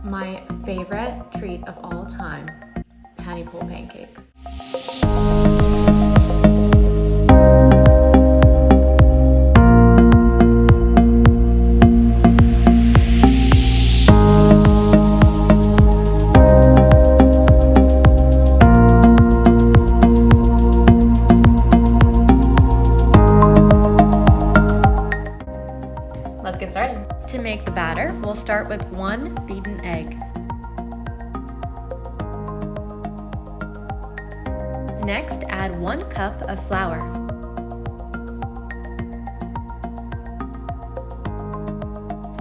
my favorite treat of all time, panipol pancakes. Let's get started. To make the batter, we'll start with 1 beaten egg. Next, add 1 cup of flour.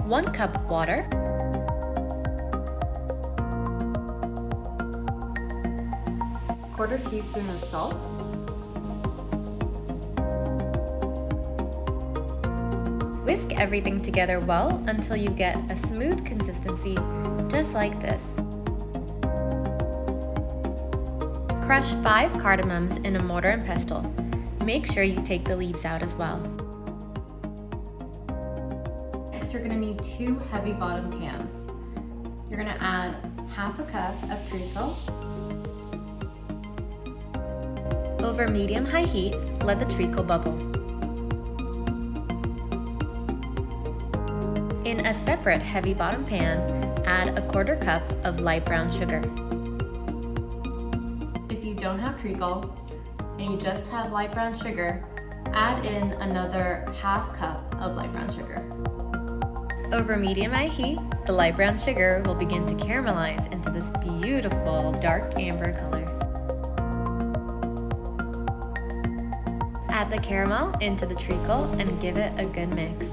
One cup of water. Quarter teaspoon of salt. Whisk everything together well until you get a smooth consistency, just like this. Crush 5 cardamoms in a mortar and pestle. Make sure you take the leaves out as well. Next, you're going to need 2 heavy bottom pans. You're going to add half a cup of treacle. Over medium-high heat, let the treacle bubble. In a separate heavy bottom pan, add a quarter cup of light brown sugar. If you don't have treacle and you just have light brown sugar, add in another half cup of light brown sugar. Over medium-high heat, the light brown sugar will begin to caramelize into this beautiful dark amber color. Add the caramel into the treacle and give it a good mix.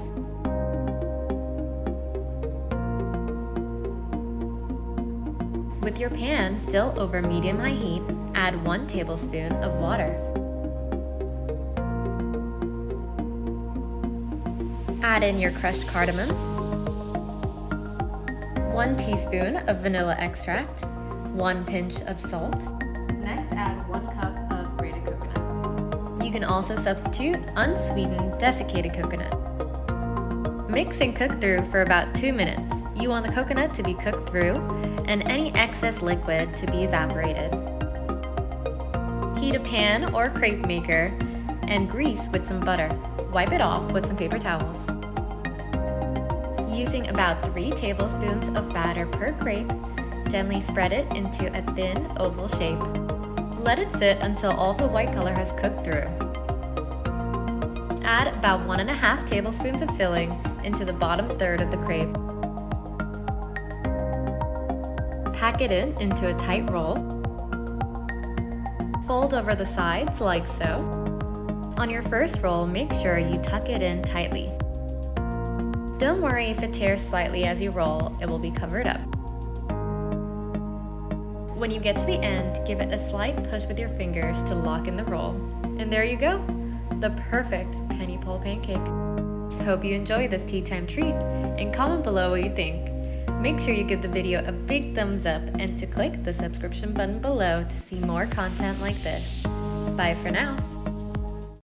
With your pan still over medium-high heat, add 1 tablespoon of water. Add in your crushed cardamoms, 1 teaspoon of vanilla extract, 1 pinch of salt. Next, add 1 cup of grated coconut. You can also substitute unsweetened desiccated coconut. Mix and cook through for about 2 minutes. You want the coconut to be cooked through and any excess liquid to be evaporated. Heat a pan or crepe maker and grease with some butter. Wipe it off with some paper towels. Using about 3 tablespoons of batter per crepe, gently spread it into a thin oval shape. Let it sit until all the white color has cooked through. Add about 1.5 tablespoons of filling into the bottom third of the crepe. Pack it into a tight roll. Fold over the sides like so. On your first roll, make sure you tuck it in tightly. Don't worry if it tears slightly as you roll, it will be covered up. When you get to the end, give it a slight push with your fingers to lock in the roll. And there you go, the perfect panipol pancake. Hope you enjoy this tea time treat and comment below what you think. Make sure you give the video a big thumbs up and to click the subscription button below to see more content like this. Bye for now.